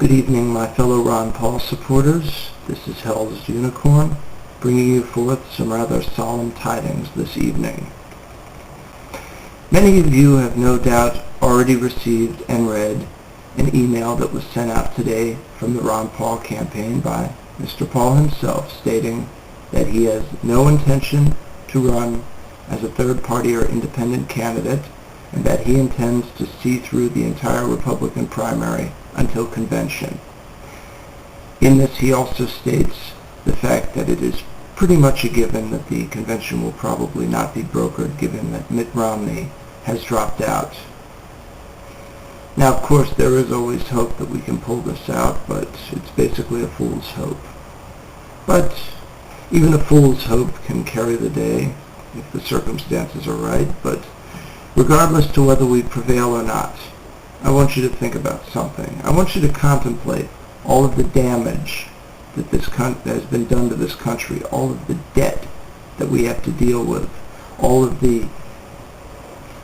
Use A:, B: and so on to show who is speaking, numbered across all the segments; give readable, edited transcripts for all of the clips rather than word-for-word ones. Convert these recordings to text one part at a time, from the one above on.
A: Good evening, my fellow Ron Paul supporters. This is Hell's Unicorn, bringing you forth some rather solemn tidings this evening. Many of you have no doubt already received and read an email that was sent out today from the Ron Paul campaign by Mr. Paul himself, stating that he has no intention to run as a third-party or independent candidate, and that he intends to see through the entire Republican primary until convention. In this, he also states the fact that it is pretty much a given that the convention will probably not be brokered, given that Mitt Romney has dropped out. Now, of course, there is always hope that we can pull this out, but it's basically a fool's hope. But even a fool's hope can carry the day if the circumstances are right. But regardless to whether we prevail or not, I want you to think about something. I want you to contemplate all of the damage that has been done to this country, all of the debt that we have to deal with, all of the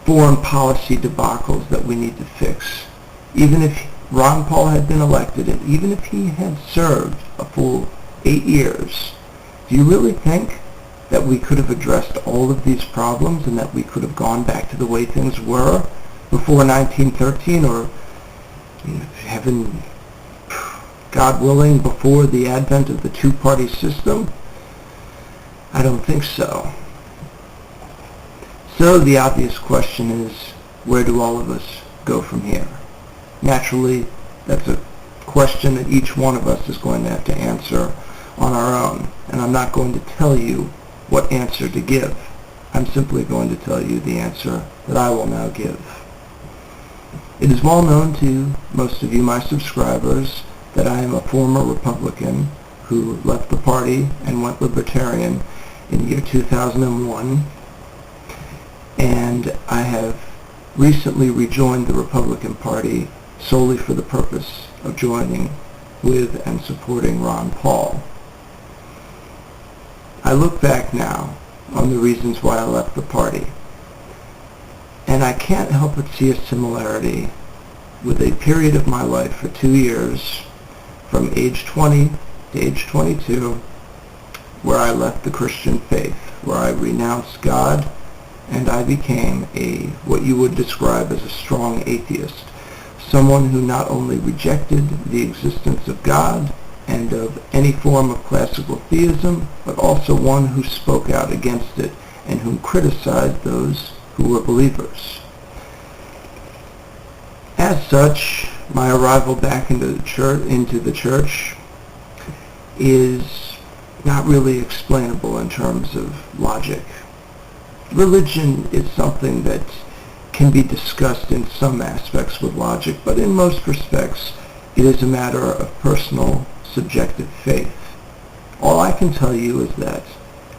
A: foreign policy debacles that we need to fix. Even if Ron Paul had been elected, and even if he had served a full 8 years, do you really think that we could have addressed all of these problems and that we could have gone back to the way things were before 1913, or heaven, God willing, before the advent of the two-party system? I don't think so. So the obvious question is, where do all of us go from here? Naturally, that's a question that each one of us is going to have to answer on our own, and I'm not going to tell you what answer to give. I'm simply going to tell you the answer that I will now give. It is well known to most of you, my subscribers, that I am a former Republican who left the party and went Libertarian in the year 2001, and I have recently rejoined the Republican Party solely for the purpose of joining with and supporting Ron Paul. I look back now on the reasons why I left the party, and I can't help but see a similarity with a period of my life for 2 years, from age 20 to age 22, where I left the Christian faith, where I renounced God, and I became what you would describe as a strong atheist, someone who not only rejected the existence of God and of any form of classical theism, but also one who spoke out against it and who criticized those who were believers. As such, my arrival back into the church is not really explainable in terms of logic. Religion is something that can be discussed in some aspects with logic, but in most respects it is a matter of personal, subjective faith. All I can tell you is that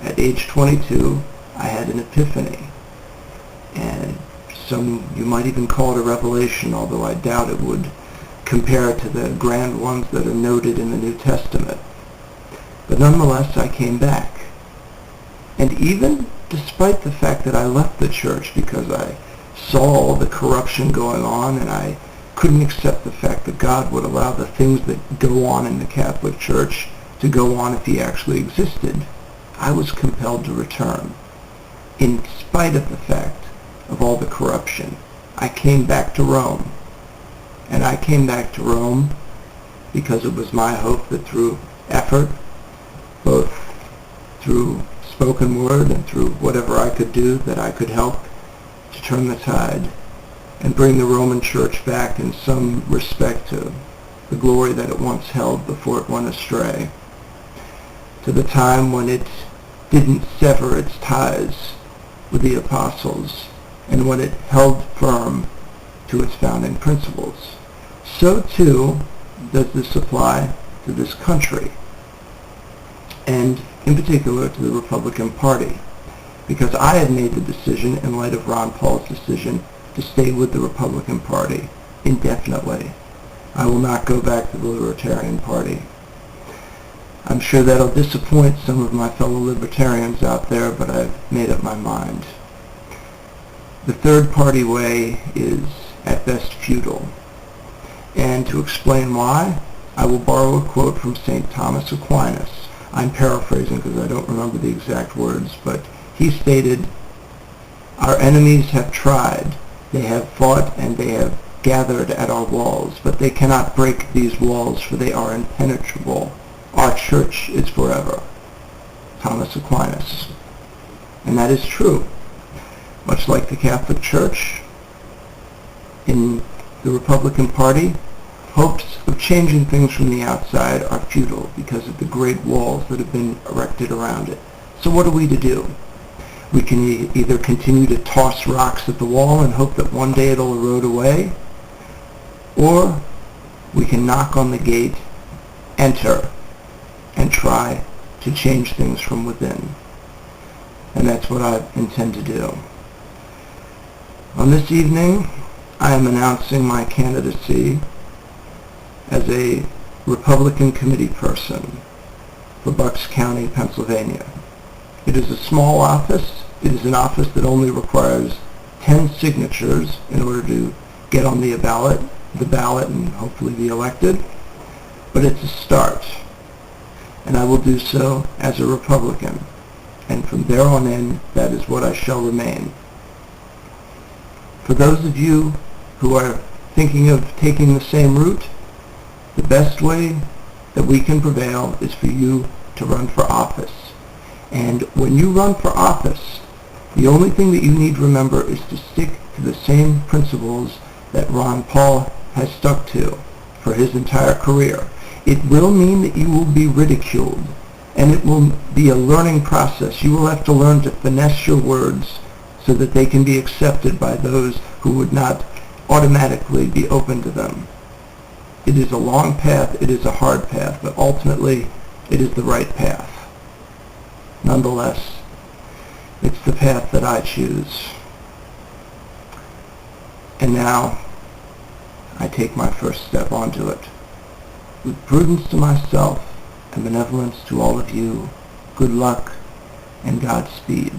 A: at age 22 I had an epiphany, and you might even call it a revelation, although I doubt it would compare to the grand ones that are noted in the New Testament. But nonetheless, I came back. And even despite the fact that I left the church because I saw all the corruption going on, and I couldn't accept the fact that God would allow the things that go on in the Catholic Church to go on if he actually existed, I was compelled to return. In spite of the fact of all the corruption, I came back to Rome. And I came back to Rome because it was my hope that through effort, both through spoken word and through whatever I could do, that I could help to turn the tide and bring the Roman Church back in some respect to the glory that it once held before it went astray, to the time when it didn't sever its ties with the apostles and when it held firm to its founding principles. So too does this apply to this country, and in particular to the Republican Party, because I had made the decision, in light of Ron Paul's decision, to stay with the Republican Party indefinitely. I will not go back to the Libertarian Party. I'm sure that'll disappoint some of my fellow libertarians out there, but I've made up my mind. The third party way is at best futile. And to explain why, I will borrow a quote from St. Thomas Aquinas. I'm paraphrasing because I don't remember the exact words, but he stated, "Our enemies have tried, they have fought, and they have gathered at our walls, but they cannot break these walls, for they are impenetrable. Our church is forever." Thomas Aquinas. And that is true. Much like the Catholic Church, in the Republican Party, hopes of changing things from the outside are futile because of the great walls that have been erected around it. So what are we to do? We can either continue to toss rocks at the wall and hope that one day it'll erode away, or we can knock on the gate, enter, and try to change things from within. And that's what I intend to do. On this evening, I am announcing my candidacy as a Republican committee person for Bucks County, Pennsylvania. It is a small office. It is an office that only requires 10 signatures in order to get on the ballot and hopefully be elected. But it's a start. And I will do so as a Republican. And from there on in, that is what I shall remain. For those of you who are thinking of taking the same route, the best way that we can prevail is for you to run for office. And when you run for office, the only thing that you need to remember is to stick to the same principles that Ron Paul has stuck to for his entire career. It will mean that you will be ridiculed, and it will be a learning process. You will have to learn to finesse your words so that they can be accepted by those who would not automatically be open to them. It is a long path, it is a hard path, but ultimately it is the right path. Nonetheless, it's the path that I choose. And now, I take my first step onto it. With prudence to myself and benevolence to all of you, good luck and Godspeed.